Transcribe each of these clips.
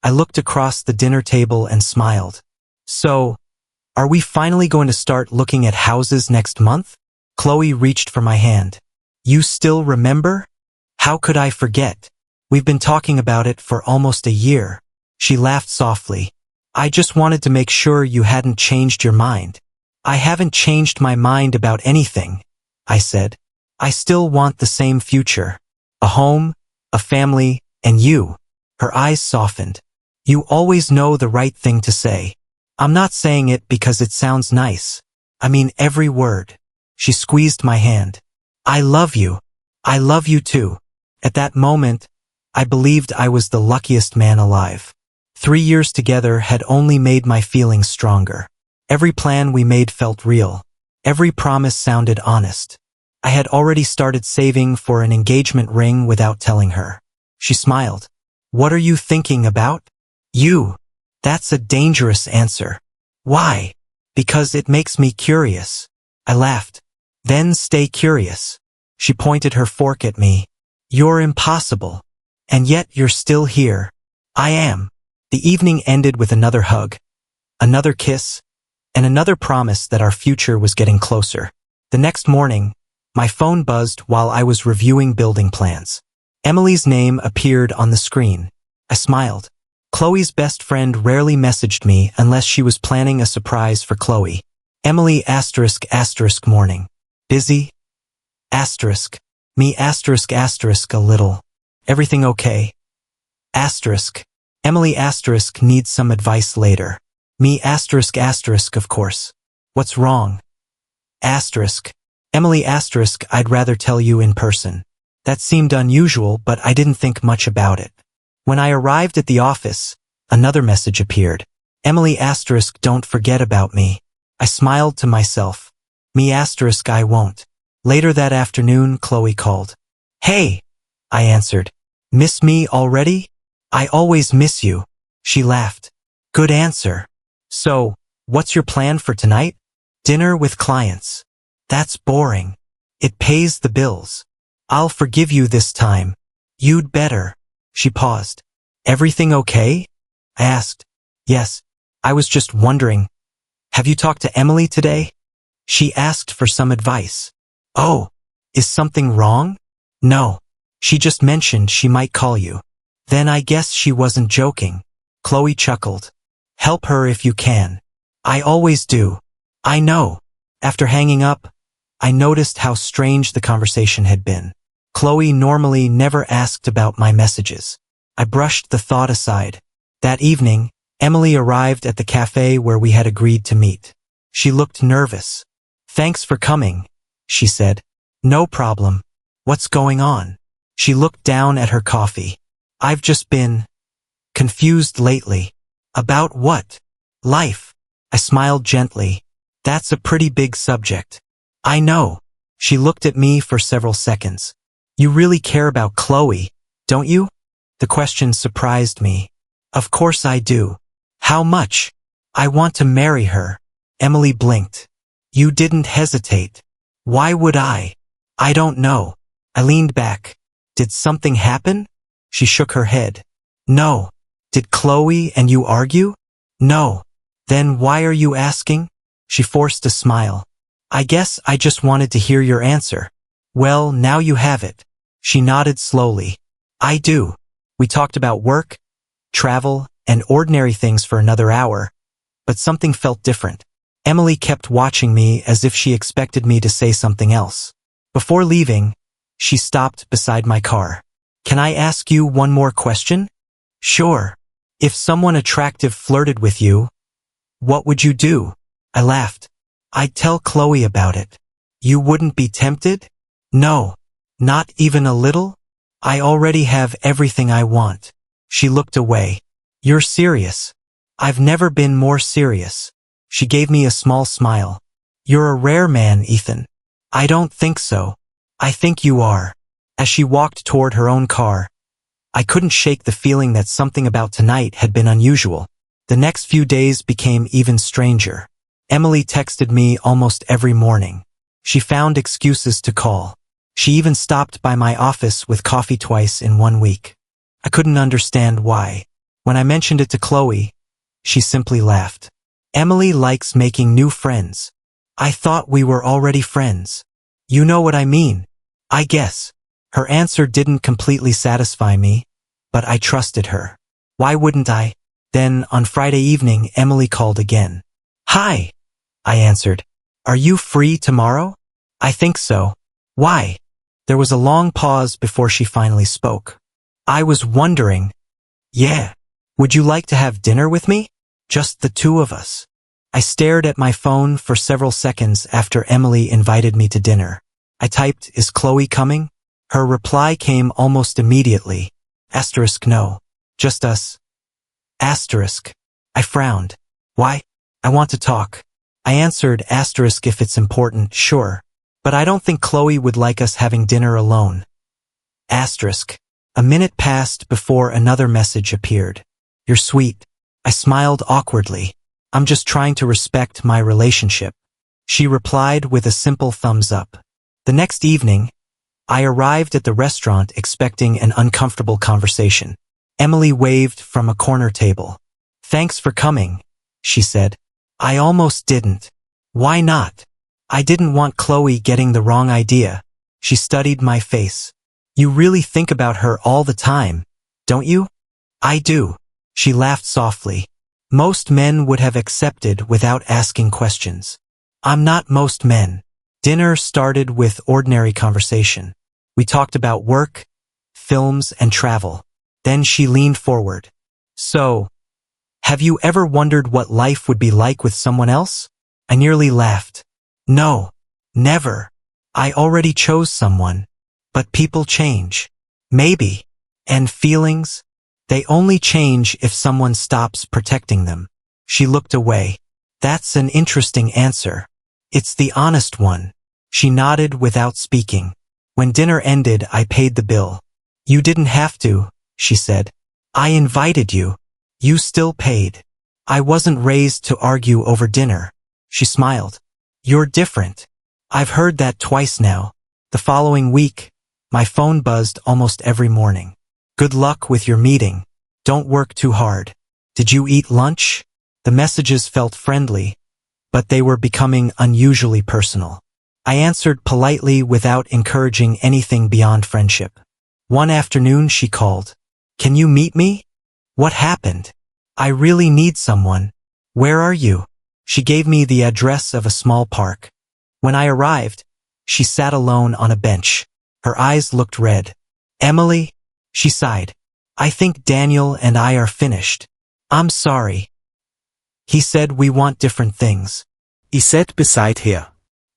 I looked across the dinner table and smiled. So, are we finally going to start looking at houses next month? Chloe reached for my hand. You still remember? How could I forget? We've been talking about it for almost a year. She laughed softly. I just wanted to make sure you hadn't changed your mind. I haven't changed my mind about anything, I said. I still want the same future. A home, a family, and you. Her eyes softened. You always know the right thing to say. I'm not saying it because it sounds nice. I mean every word. She squeezed my hand. I love you. I love you too. At that moment, I believed I was the luckiest man alive. 3 years together had only made my feelings stronger. Every plan we made felt real. Every promise sounded honest. I had already started saving for an engagement ring without telling her. She smiled. What are you thinking about? You. That's a dangerous answer. Why? Because it makes me curious. I laughed. Then stay curious. She pointed her fork at me. You're impossible. And yet you're still here. I am. The evening ended with another hug, another kiss, and another promise that our future was getting closer. The next morning, my phone buzzed while I was reviewing building plans. Emily's name appeared on the screen. I smiled. Chloe's best friend rarely messaged me unless she was planning a surprise for Chloe. Emily *** morning. Busy? **. Me *** a little. Everything okay? **. Emily ** needs some advice later. Me *** of course. What's wrong? **. Emily *** I'd rather tell you in person. That seemed unusual, but I didn't think much about it. When I arrived at the office, another message appeared. Emily ** don't forget about me. I smiled to myself. Me ** I won't. Later that afternoon, Chloe called. Hey, I answered. Miss me already? I always miss you. She laughed. Good answer. So, what's your plan for tonight? Dinner with clients. That's boring. It pays the bills. I'll forgive you this time. You'd better. She paused. Everything okay? I asked. Yes. I was just wondering. Have you talked to Emily today? She asked for some advice. Oh, is something wrong? No. She just mentioned she might call you. Then I guess she wasn't joking. Chloe chuckled. Help her if you can. I always do. I know. After hanging up, I noticed how strange the conversation had been. Chloe normally never asked about my messages. I brushed the thought aside. That evening, Emily arrived at the cafe where we had agreed to meet. She looked nervous. Thanks for coming, she said. No problem. What's going on? She looked down at her coffee. I've just been confused lately. About what? Life. I smiled gently. That's a pretty big subject. I know. She looked at me for several seconds. You really care about Chloe, don't you? The question surprised me. Of course I do. How much? I want to marry her. Emily blinked. You didn't hesitate. Why would I? I don't know. I leaned back. Did something happen? She shook her head. No. Did Chloe and you argue? No. Then why are you asking? She forced a smile. I guess I just wanted to hear your answer. Well, now you have it. She nodded slowly. I do. We talked about work, travel, and ordinary things for another hour, but something felt different. Emily kept watching me as if she expected me to say something else. Before leaving, she stopped beside my car. Can I ask you one more question? Sure. If someone attractive flirted with you, what would you do? I laughed. I'd tell Chloe about it. You wouldn't be tempted? No. Not even a little? I already have everything I want. She looked away. You're serious. I've never been more serious. She gave me a small smile. You're a rare man, Ethan. I don't think so. I think you are. As she walked toward her own car, I couldn't shake the feeling that something about tonight had been unusual. The next few days became even stranger. Emily texted me almost every morning. She found excuses to call. She even stopped by my office with coffee twice in 1 week. I couldn't understand why. When I mentioned it to Chloe, she simply laughed. Emily likes making new friends. I thought we were already friends. You know what I mean, I guess. Her answer didn't completely satisfy me, but I trusted her. Why wouldn't I? Then, on Friday evening, Emily called again. Hi, I answered. Are you free tomorrow? I think so. Why? There was a long pause before she finally spoke. I was wondering. Yeah. Would you like to have dinner with me? Just the two of us. I stared at my phone for several seconds after Emily invited me to dinner. I typed, is Chloe coming? Her reply came almost immediately. No. Just us. I frowned. Why? I want to talk. I answered, if it's important, sure. But I don't think Chloe would like us having dinner alone. A minute passed before another message appeared. You're sweet. I smiled awkwardly. I'm just trying to respect my relationship. She replied with a simple thumbs up. The next evening, I arrived at the restaurant expecting an uncomfortable conversation. Emily waved from a corner table. Thanks for coming, she said. I almost didn't. Why not? I didn't want Chloe getting the wrong idea. She studied my face. You really think about her all the time, don't you? I do. She laughed softly. Most men would have accepted without asking questions. I'm not most men. Dinner started with ordinary conversation. We talked about work, films, and travel. Then she leaned forward. So, have you ever wondered what life would be like with someone else? I nearly laughed. No, never. I already chose someone. But people change. Maybe. And feelings? They only change if someone stops protecting them. She looked away. That's an interesting answer. It's the honest one. She nodded without speaking. When dinner ended, I paid the bill. You didn't have to, she said. I invited you. You still paid. I wasn't raised to argue over dinner. She smiled. You're different. I've heard that twice now. The following week, my phone buzzed almost every morning. Good luck with your meeting. Don't work too hard. Did you eat lunch? The messages felt friendly, but they were becoming unusually personal. I answered politely without encouraging anything beyond friendship. One afternoon she called. Can you meet me? What happened? I really need someone. Where are you? She gave me the address of a small park. When I arrived, she sat alone on a bench. Her eyes looked red. Emily? She sighed. I think Daniel and I are finished. I'm sorry. He said we want different things. He sat beside her.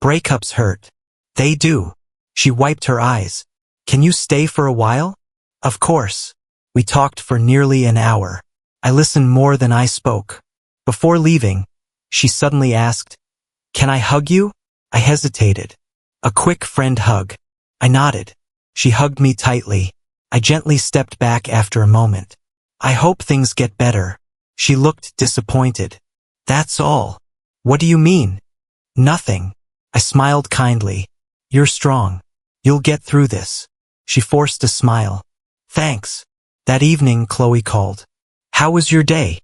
Breakups hurt. They do. She wiped her eyes. Can you stay for a while? Of course. We talked for nearly an hour. I listened more than I spoke. Before leaving, she suddenly asked, Can I hug you? I hesitated. A quick friend hug. I nodded. She hugged me tightly. I gently stepped back after a moment. I hope things get better. She looked disappointed. That's all. What do you mean? Nothing. I smiled kindly. You're strong. You'll get through this. She forced a smile. Thanks. That evening, Chloe called. How was your day?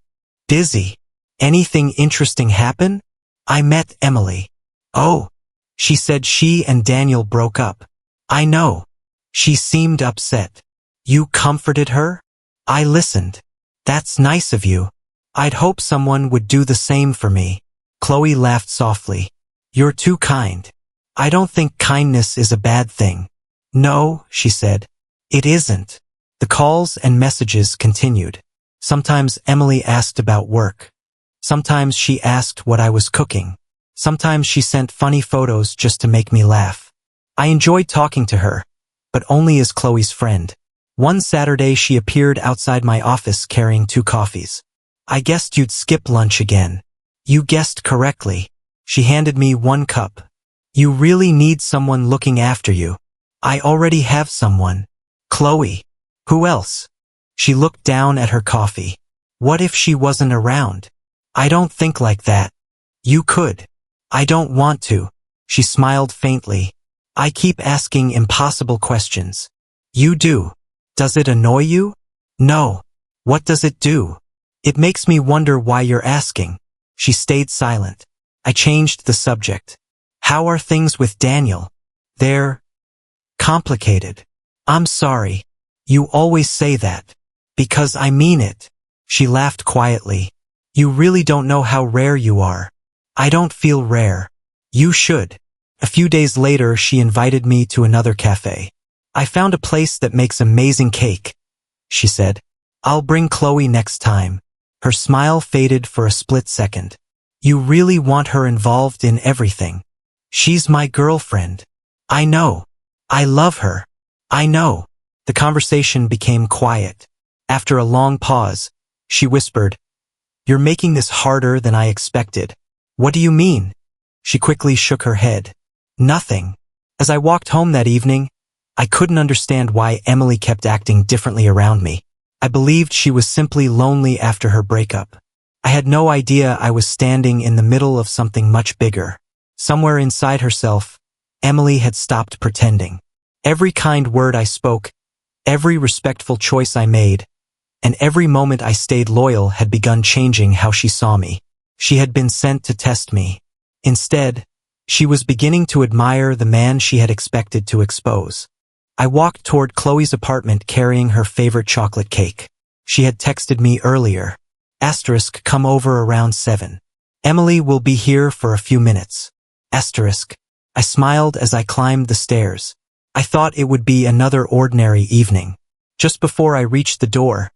Busy. Anything interesting happen? I met Emily. Oh. She said she and Daniel broke up. I know. She seemed upset. You comforted her? I listened. That's nice of you. I'd hope someone would do the same for me. Chloe laughed softly. You're too kind. I don't think kindness is a bad thing. No, she said. It isn't. The calls and messages continued. Sometimes Emily asked about work. Sometimes she asked what I was cooking. Sometimes she sent funny photos just to make me laugh. I enjoyed talking to her, but only as Chloe's friend. One Saturday she appeared outside my office carrying 2 coffees. I guessed you'd skip lunch again. You guessed correctly. She handed me 1 cup. You really need someone looking after you. I already have someone. Chloe. Who else? She looked down at her coffee. What if she wasn't around? I don't think like that. You could. I don't want to. She smiled faintly. I keep asking impossible questions. You do. Does it annoy you? No. What does it do? It makes me wonder why you're asking. She stayed silent. I changed the subject. How are things with Daniel? They're complicated. I'm sorry. You always say that. Because I mean it. She laughed quietly. You really don't know how rare you are. I don't feel rare. You should. A few days later, she invited me to another cafe. I found a place that makes amazing cake, she said. I'll bring Chloe next time. Her smile faded for a split second. You really want her involved in everything. She's my girlfriend. I know. I love her. I know. The conversation became quiet. After a long pause, she whispered, You're making this harder than I expected. What do you mean? She quickly shook her head. Nothing. As I walked home that evening, I couldn't understand why Emily kept acting differently around me. I believed she was simply lonely after her breakup. I had no idea I was standing in the middle of something much bigger. Somewhere inside herself, Emily had stopped pretending. Every kind word I spoke, every respectful choice I made, and every moment I stayed loyal had begun changing how she saw me. She had been sent to test me. Instead, she was beginning to admire the man she had expected to expose. I walked toward Chloe's apartment carrying her favorite chocolate cake. She had texted me earlier. * come over around 7. Emily will be here for a few minutes. *. I smiled as I climbed the stairs. I thought it would be another ordinary evening. Just before I reached the door,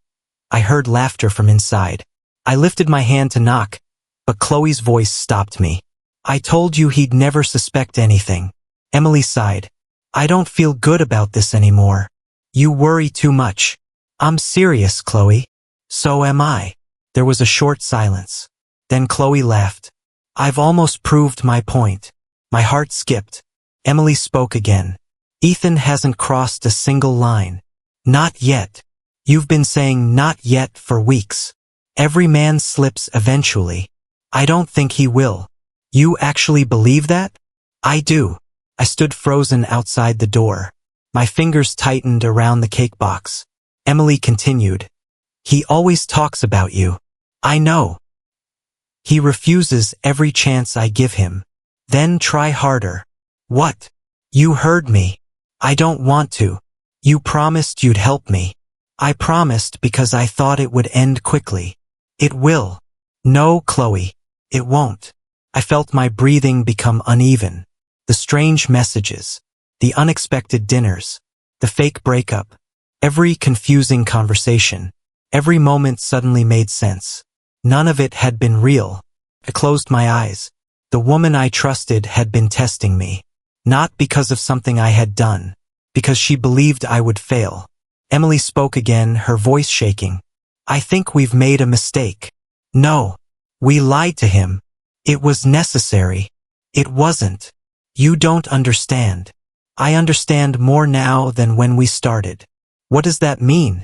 I heard laughter from inside. I lifted my hand to knock, but Chloe's voice stopped me. I told you he'd never suspect anything. Emily sighed. I don't feel good about this anymore. You worry too much. I'm serious, Chloe. So am I. There was a short silence. Then Chloe laughed. I've almost proved my point. My heart skipped. Emily spoke again. Ethan hasn't crossed a single line. Not yet. You've been saying not yet for weeks. Every man slips eventually. I don't think he will. You actually believe that? I do. I stood frozen outside the door. My fingers tightened around the cake box. Emily continued. He always talks about you. I know. He refuses every chance I give him. Then try harder. What? You heard me. I don't want to. You promised you'd help me. I promised because I thought it would end quickly. It will. No, Chloe. It won't. I felt my breathing become uneven. The strange messages. The unexpected dinners. The fake breakup. Every confusing conversation. Every moment suddenly made sense. None of it had been real. I closed my eyes. The woman I trusted had been testing me. Not because of something I had done. Because she believed I would fail. Emily spoke again, her voice shaking. I think we've made a mistake. No. We lied to him. It was necessary. It wasn't. You don't understand. I understand more now than when we started. What does that mean?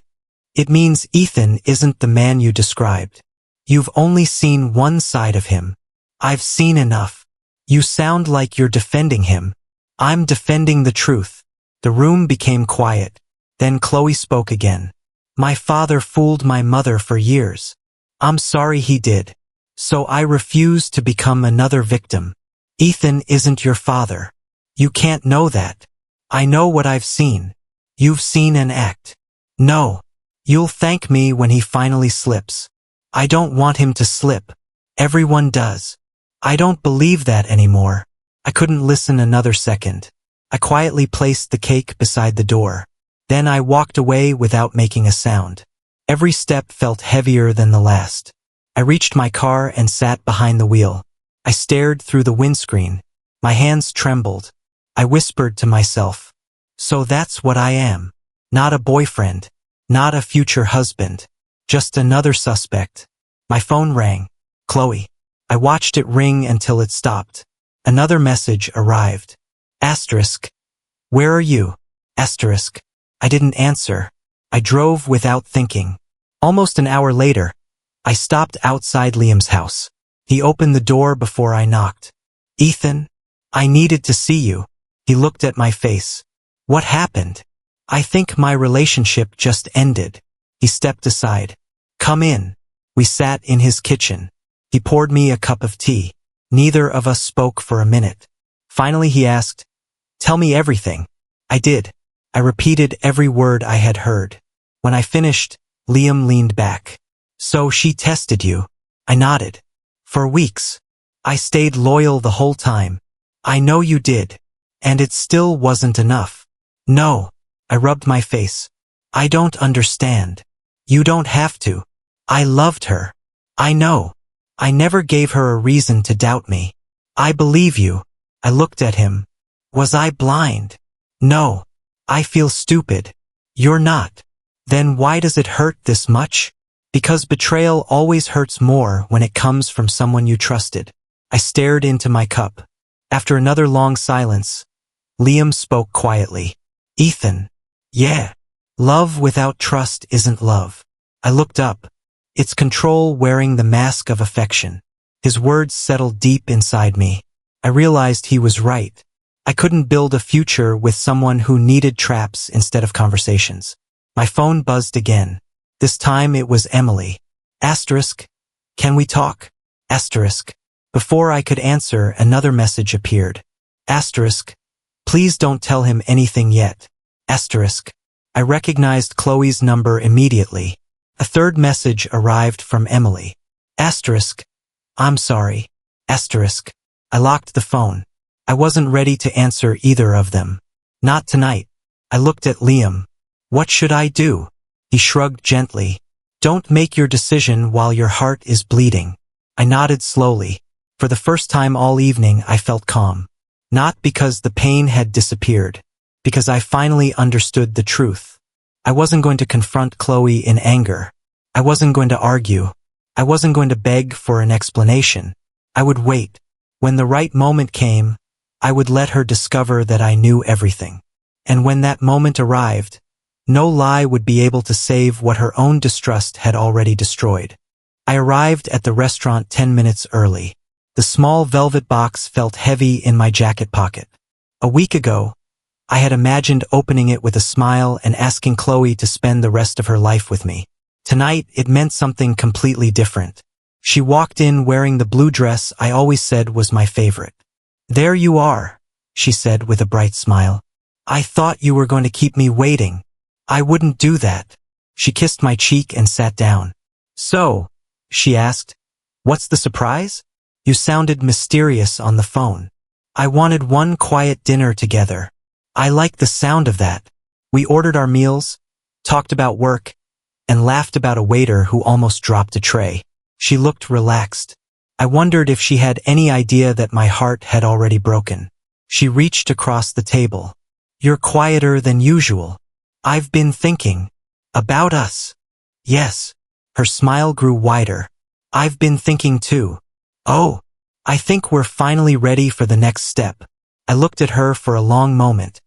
It means Ethan isn't the man you described. You've only seen one side of him. I've seen enough. You sound like you're defending him. I'm defending the truth. The room became quiet. Then Chloe spoke again. My father fooled my mother for years. I'm sorry he did. So I refuse to become another victim. Ethan isn't your father. You can't know that. I know what I've seen. You've seen an act. No. You'll thank me when he finally slips. I don't want him to slip. Everyone does. I don't believe that anymore. I couldn't listen another second. I quietly placed the cake beside the door. Then I walked away without making a sound. Every step felt heavier than the last. I reached my car and sat behind the wheel. I stared through the windscreen. My hands trembled. I whispered to myself. So that's what I am. Not a boyfriend. Not a future husband. Just another suspect. My phone rang. Chloe. I watched it ring until it stopped. Another message arrived. *. Where are you? *. I didn't answer. I drove without thinking. Almost an hour later, I stopped outside Liam's house. He opened the door before I knocked. Ethan, I needed to see you. He looked at my face. What happened? I think my relationship just ended. He stepped aside. Come in. We sat in his kitchen. He poured me a cup of tea. Neither of us spoke for a minute. Finally he asked, "Tell me everything." I did. I repeated every word I had heard. When I finished, Liam leaned back. "So she tested you?" I nodded. "For weeks. I stayed loyal the whole time." "I know you did. And it still wasn't enough." "No." I rubbed my face. "I don't understand." "You don't have to. I loved her." "I know. I never gave her a reason to doubt me." "I believe you." I looked at him. "Was I blind?" "No. I feel stupid." "You're not." "Then why does it hurt this much?" "Because betrayal always hurts more when it comes from someone you trusted." I stared into my cup. After another long silence, Liam spoke quietly. "Ethan." "Yeah. Love without trust isn't love." I looked up. "It's control wearing the mask of affection." His words settled deep inside me. I realized he was right. I couldn't build a future with someone who needed traps instead of conversations. My phone buzzed again. This time it was Emily. Asterisk. "Can we talk?" Asterisk. Before I could answer, another message appeared. Asterisk. "Please don't tell him anything yet." Asterisk. I recognized Chloe's number immediately. A third message arrived from Emily. Asterisk. "I'm sorry." Asterisk. I locked the phone. I wasn't ready to answer either of them. Not tonight. I looked at Liam. "What should I do?" He shrugged gently. "Don't make your decision while your heart is bleeding." I nodded slowly. For the first time all evening I felt calm. Not because the pain had disappeared. Because I finally understood the truth. I wasn't going to confront Chloe in anger. I wasn't going to argue. I wasn't going to beg for an explanation. I would wait. When the right moment came, I would let her discover that I knew everything. And when that moment arrived, no lie would be able to save what her own distrust had already destroyed. I arrived at the restaurant 10 minutes early. The small velvet box felt heavy in my jacket pocket. A week ago, I had imagined opening it with a smile and asking Chloe to spend the rest of her life with me. Tonight, it meant something completely different. She walked in wearing the blue dress I always said was my favorite. "There you are," she said with a bright smile. "I thought you were going to keep me waiting." "I wouldn't do that." She kissed my cheek and sat down. "So," she asked, "what's the surprise?" "You sounded mysterious on the phone." "I wanted one quiet dinner together." "I like the sound of that." We ordered our meals, talked about work, and laughed about a waiter who almost dropped a tray. She looked relaxed. I wondered if she had any idea that my heart had already broken. She reached across the table. "You're quieter than usual." "I've been thinking." "About us?" "Yes." Her smile grew wider. "I've been thinking too." "Oh, I think we're finally ready for the next step." I looked at her for a long moment.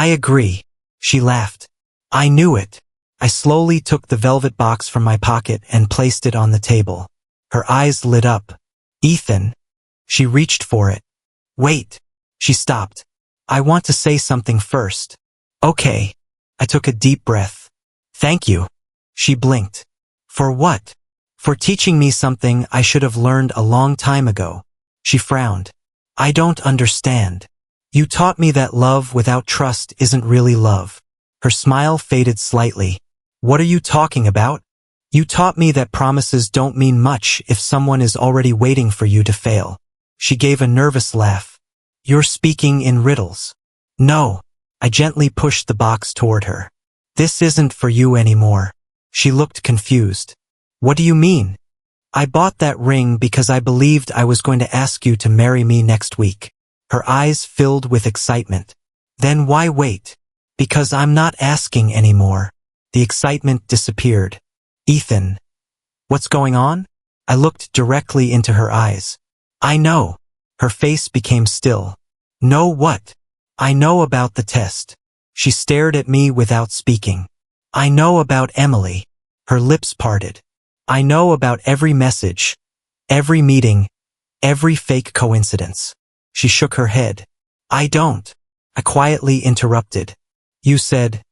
"I agree." She laughed. "I knew it." I slowly took the velvet box from my pocket and placed it on the table. Her eyes lit up. "Ethan." She reached for it. "Wait." She stopped. "I want to say something first." "Okay." I took a deep breath. "Thank you." She blinked. "For what?" "For teaching me something I should have learned a long time ago." She frowned. "I don't understand." "You taught me that love without trust isn't really love." Her smile faded slightly. "What are you talking about?" "You taught me that promises don't mean much if someone is already waiting for you to fail." She gave a nervous laugh. "You're speaking in riddles." "No." I gently pushed the box toward her. "This isn't for you anymore." She looked confused. "What do you mean?" "I bought that ring because I believed I was going to ask you to marry me next week." Her eyes filled with excitement. "Then why wait?" "Because I'm not asking anymore." The excitement disappeared. "Ethan." "What's going on?" I looked directly into her eyes. "I know." Her face became still. "Know what?" "I know about the test." She stared at me without speaking. "I know about Emily." Her lips parted. "I know about every message, every meeting, every fake coincidence." She shook her head. "I don't." I quietly interrupted. "You said,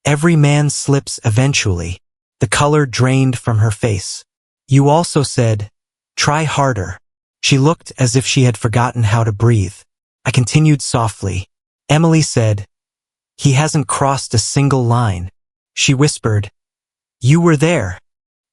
every man slips eventually." The color drained from her face. You also said, try harder. She looked as if she had forgotten how to breathe. I continued softly. Emily said, he hasn't crossed a single line. She whispered, you were there.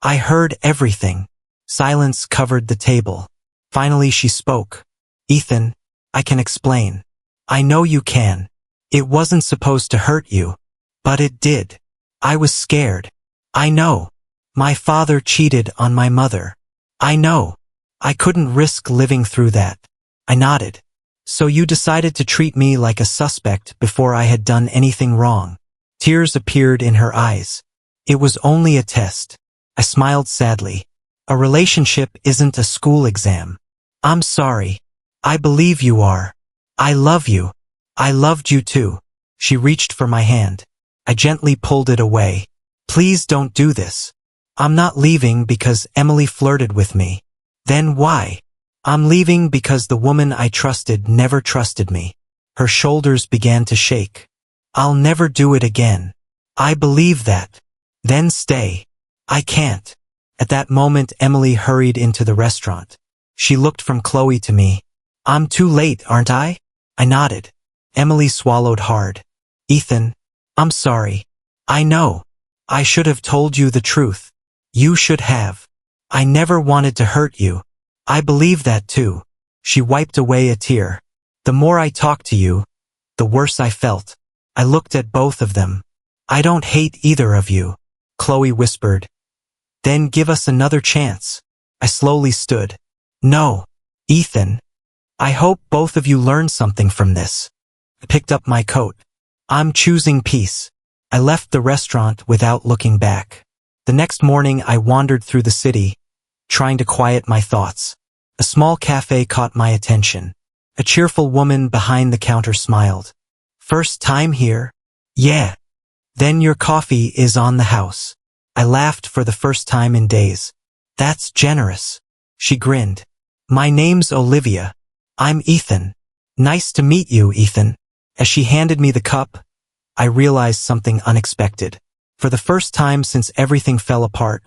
I heard everything. Silence covered the table. Finally she spoke. Ethan, I can explain. I know you can. It wasn't supposed to hurt you. But it did. I was scared. I know. My father cheated on my mother. I know. I couldn't risk living through that. I nodded. So you decided to treat me like a suspect before I had done anything wrong. Tears appeared in her eyes. It was only a test. I smiled sadly. A relationship isn't a school exam. I'm sorry. I believe you are. I love you. I loved you too. She reached for my hand. I gently pulled it away. Please don't do this. I'm not leaving because Emily flirted with me. Then why? I'm leaving because the woman I trusted never trusted me. Her shoulders began to shake. I'll never do it again. I believe that. Then stay. I can't. At that moment Emily hurried into the restaurant. She looked from Chloe to me. I'm too late, aren't I? I nodded. Emily swallowed hard. Ethan, I'm sorry. I know. I should have told you the truth. You should have. I never wanted to hurt you. I believe that too. She wiped away a tear. The more I talked to you, the worse I felt. I looked at both of them. I don't hate either of you. Chloe whispered. Then give us another chance. I slowly stood. No. Ethan. I hope both of you learned something from this. I picked up my coat. I'm choosing peace. I left the restaurant without looking back. The next morning I wandered through the city, trying to quiet my thoughts. A small cafe caught my attention. A cheerful woman behind the counter smiled. First time here? Yeah. Then your coffee is on the house. I laughed for the first time in days. That's generous. She grinned. My name's Olivia. I'm Ethan. Nice to meet you, Ethan. As she handed me the cup, I realized something unexpected. For the first time since everything fell apart,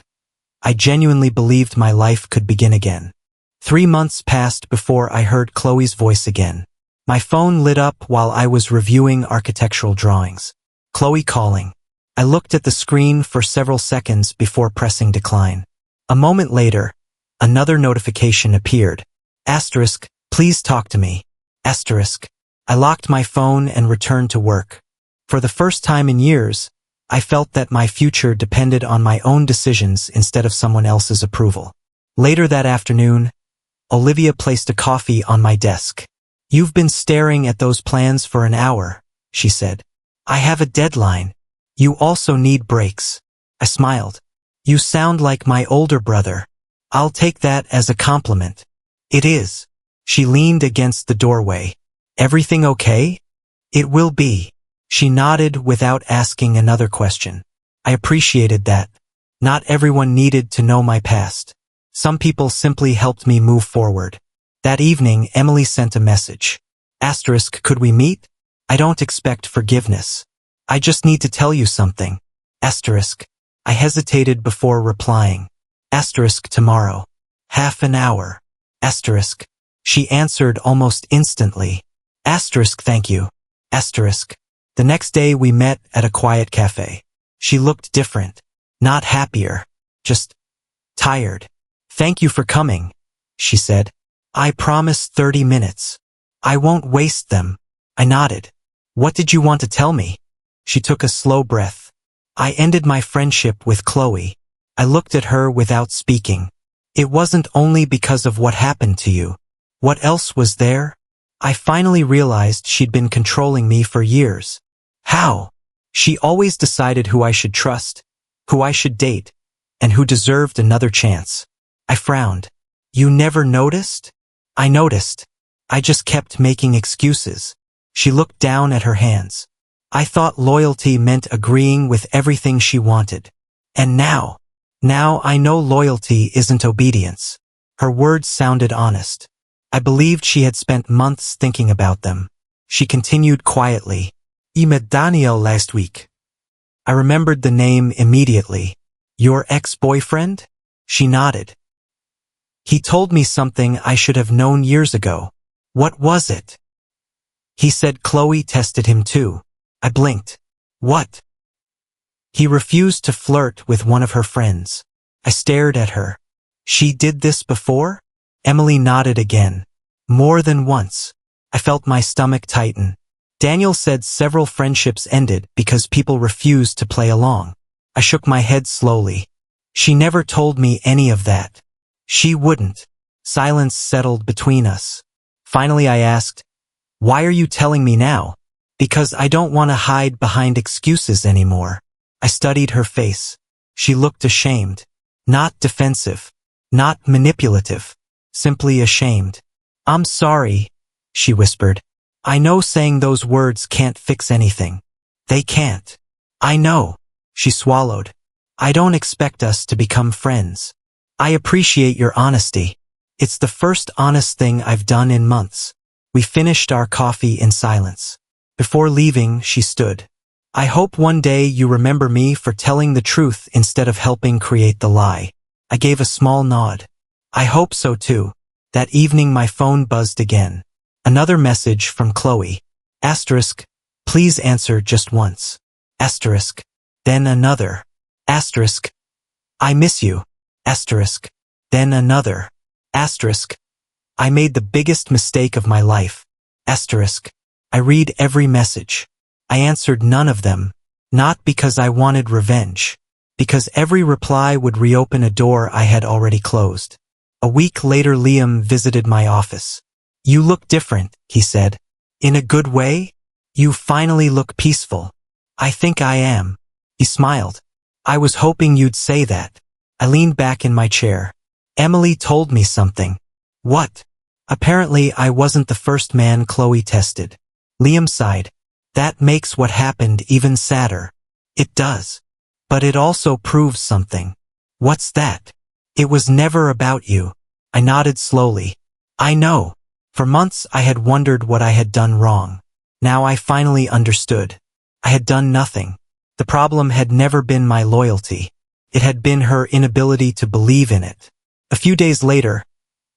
I genuinely believed my life could begin again. 3 months passed before I heard Chloe's voice again. My phone lit up while I was reviewing architectural drawings. Chloe calling. I looked at the screen for several seconds before pressing decline. A moment later, another notification appeared. Asterisk, please talk to me. Asterisk. I locked my phone and returned to work. For the first time in years, I felt that my future depended on my own decisions instead of someone else's approval. Later that afternoon, Olivia placed a coffee on my desk. You've been staring at those plans for an hour, she said. I have a deadline. You also need breaks. I smiled. You sound like my older brother. I'll take that as a compliment. It is. She leaned against the doorway. Everything okay? It will be. She nodded without asking another question. I appreciated that. Not everyone needed to know my past. Some people simply helped me move forward. That evening, Emily sent a message. Asterisk, could we meet? I don't expect forgiveness. I just need to tell you something. Asterisk. I hesitated before replying. Asterisk, tomorrow. Half an hour. Asterisk. She answered almost instantly. Asterisk, thank you. Asterisk. The next day we met at a quiet cafe. She looked different. Not happier. Just tired. Thank you for coming, she said. I promise 30 minutes. I won't waste them. I nodded. What did you want to tell me? She took a slow breath. I ended my friendship with Chloe. I looked at her without speaking. It wasn't only because of what happened to you. What else was there? I finally realized she'd been controlling me for years. How? She always decided who I should trust, who I should date, and who deserved another chance. I frowned. You never noticed? I noticed. I just kept making excuses. She looked down at her hands. I thought loyalty meant agreeing with everything she wanted. And now I know loyalty isn't obedience. Her words sounded honest. I believed she had spent months thinking about them. She continued quietly. I met Daniel last week. I remembered the name immediately. Your ex-boyfriend? She nodded. He told me something I should have known years ago. What was it? He said Chloe tested him too. I blinked. What? He refused to flirt with one of her friends. I stared at her. She did this before? Emily nodded again. More than once. I felt my stomach tighten. Daniel said several friendships ended because people refused to play along. I shook my head slowly. She never told me any of that. She wouldn't. Silence settled between us. Finally I asked, "Why are you telling me now?" "Because I don't want to hide behind excuses anymore." I studied her face. She looked ashamed. Not defensive. Not manipulative. Simply ashamed. "I'm sorry," she whispered. "I know saying those words can't fix anything. They can't." "I know." She swallowed. "I don't expect us to become friends. I appreciate your honesty. It's the first honest thing I've done in months." We finished our coffee in silence. Before leaving, she stood. "I hope one day you remember me for telling the truth instead of helping create the lie." I gave a small nod. "I hope so too." That evening my phone buzzed again. Another message from Chloe. Asterisk, "Please answer just once." Asterisk. Then another. Asterisk. "I miss you." Asterisk. Then another. Asterisk. "I made the biggest mistake of my life." Asterisk. I read every message. I answered none of them. Not because I wanted revenge. Because every reply would reopen a door I had already closed. A week later Liam visited my office. "You look different," he said. "In a good way? You finally look peaceful." "I think I am." He smiled. "I was hoping you'd say that." I leaned back in my chair. "Emily told me something." "What?" "Apparently I wasn't the first man Chloe tested." Liam sighed. "That makes what happened even sadder." "It does. But it also proves something." "What's that?" "It was never about you." I nodded slowly. "I know. For months I had wondered what I had done wrong. Now I finally understood. I had done nothing. The problem had never been my loyalty. It had been her inability to believe in it." A few days later,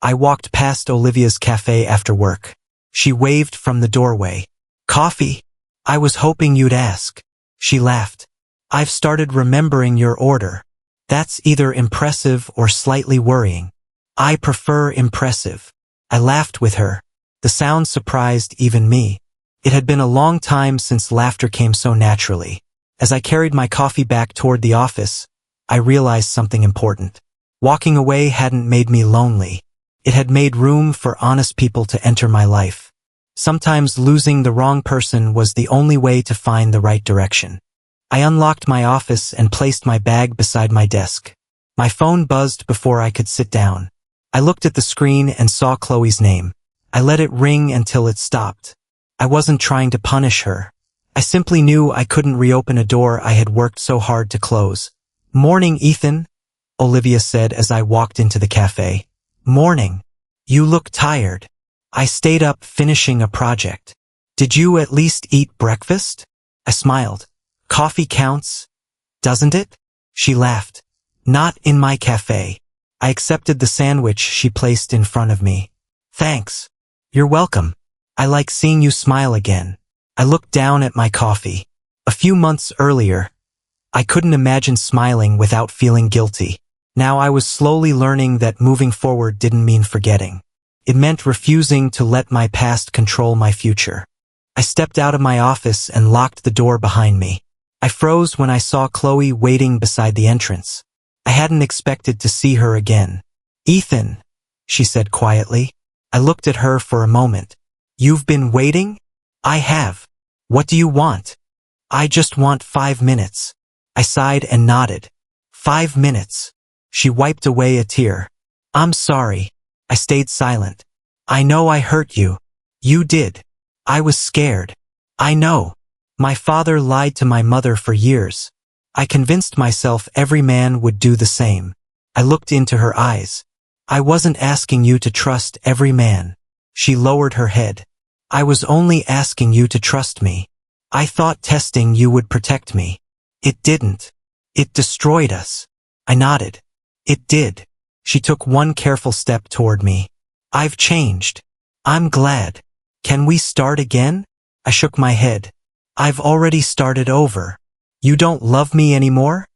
I walked past Olivia's cafe after work. She waved from the doorway. "Coffee? I was hoping you'd ask." She laughed. "I've started remembering your order. That's either impressive or slightly worrying." "I prefer impressive." I laughed with her. The sound surprised even me. It had been a long time since laughter came so naturally. As I carried my coffee back toward the office, I realized something important. Walking away hadn't made me lonely. It had made room for honest people to enter my life. Sometimes losing the wrong person was the only way to find the right direction. I unlocked my office and placed my bag beside my desk. My phone buzzed before I could sit down. I looked at the screen and saw Chloe's name. I let it ring until it stopped. I wasn't trying to punish her. I simply knew I couldn't reopen a door I had worked so hard to close. "Morning, Ethan," Olivia said as I walked into the cafe. "Morning. You look tired." "I stayed up finishing a project." "Did you at least eat breakfast?" I smiled. "Coffee counts, doesn't it?" She laughed. "Not in my cafe." I accepted the sandwich she placed in front of me. "Thanks." "You're welcome. I like seeing you smile again." I looked down at my coffee. A few months earlier, I couldn't imagine smiling without feeling guilty. Now I was slowly learning that moving forward didn't mean forgetting. It meant refusing to let my past control my future. I stepped out of my office and locked the door behind me. I froze when I saw Chloe waiting beside the entrance. I hadn't expected to see her again. "Ethan," she said quietly. I looked at her for a moment. "You've been waiting?" "I have." "What do you want?" "I just want 5 minutes." I sighed and nodded. 5 minutes. She wiped away a tear. "I'm sorry." I stayed silent. "I know I hurt you." "You did." "I was scared." "I know. My father lied to my mother for years. I convinced myself every man would do the same." I looked into her eyes. "I wasn't asking you to trust every man." She lowered her head. "I was only asking you to trust me. I thought testing you would protect me. It didn't. It destroyed us." I nodded. It did. She took one careful step toward me. I've changed. I'm glad. Can we start again? I shook my head. I've already started over. You don't love me anymore?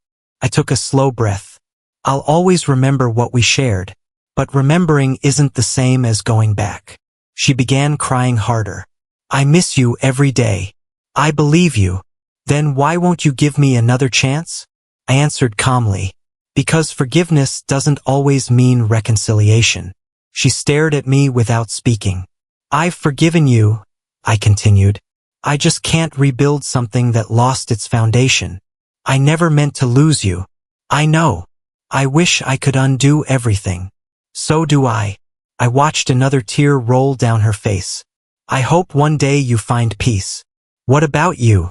I took a slow breath. I'll always remember what we shared, but remembering isn't the same as going back. She began crying harder. I miss you every day. I believe you. Then why won't you give me another chance? I answered calmly. Because forgiveness doesn't always mean reconciliation. She stared at me without speaking. I've forgiven you, I continued. I just can't rebuild something that lost its foundation. I never meant to lose you. I know. I wish I could undo everything. So do I. I watched another tear roll down her face. I hope one day you find peace. What about you?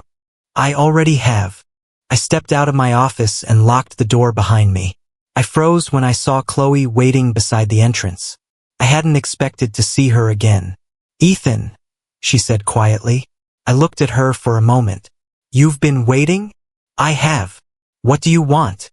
I already have. I stepped out of my office and locked the door behind me. I froze when I saw Chloe waiting beside the entrance. I hadn't expected to see her again. Ethan, she said quietly. I looked at her for a moment. You've been waiting? I have. What do you want?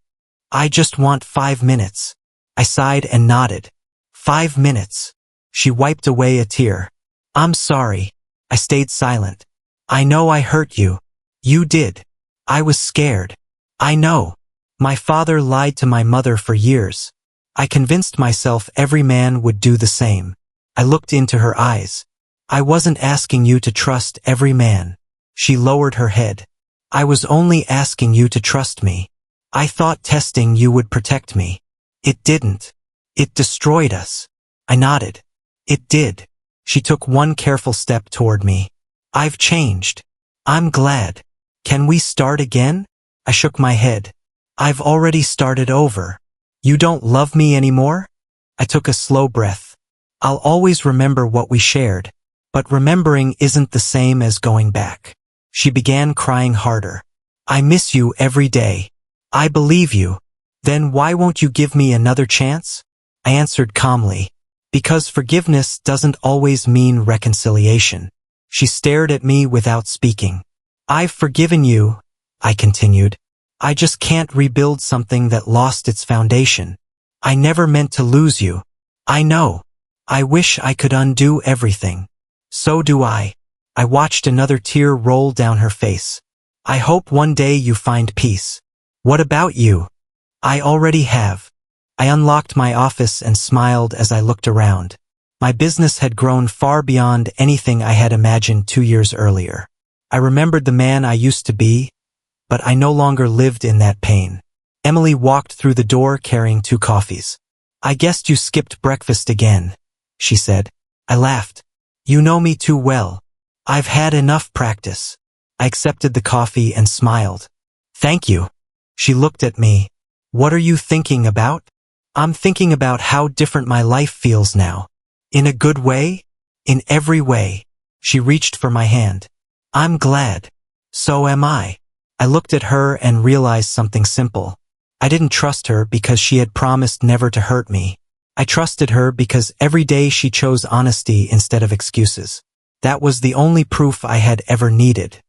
I just want 5 minutes. I sighed and nodded. 5 minutes. She wiped away a tear. I'm sorry. I stayed silent. I know I hurt you. You did. I was scared. I know. My father lied to my mother for years. I convinced myself every man would do the same. I looked into her eyes. I wasn't asking you to trust every man. She lowered her head. I was only asking you to trust me. I thought testing you would protect me. It didn't. It destroyed us. I nodded. It did. She took one careful step toward me. I've changed. I'm glad. Can we start again? I shook my head. I've already started over. You don't love me anymore? I took a slow breath. I'll always remember what we shared, but remembering isn't the same as going back. She began crying harder. I miss you every day. I believe you. Then why won't you give me another chance? I answered calmly. Because forgiveness doesn't always mean reconciliation. She stared at me without speaking. I've forgiven you, I continued. I just can't rebuild something that lost its foundation. I never meant to lose you. I know. I wish I could undo everything. So do I. I watched another tear roll down her face. I hope one day you find peace. What about you? I already have. I unlocked my office and smiled as I looked around. My business had grown far beyond anything I had imagined 2 years earlier. I remembered the man I used to be, but I no longer lived in that pain. Emily walked through the door carrying 2 coffees. I guessed you skipped breakfast again, she said. I laughed. You know me too well. I've had enough practice. I accepted the coffee and smiled. Thank you. She looked at me. What are you thinking about? I'm thinking about how different my life feels now. In a good way? In every way. She reached for my hand. I'm glad. So am I. I looked at her and realized something simple. I didn't trust her because she had promised never to hurt me. I trusted her because every day she chose honesty instead of excuses. That was the only proof I had ever needed.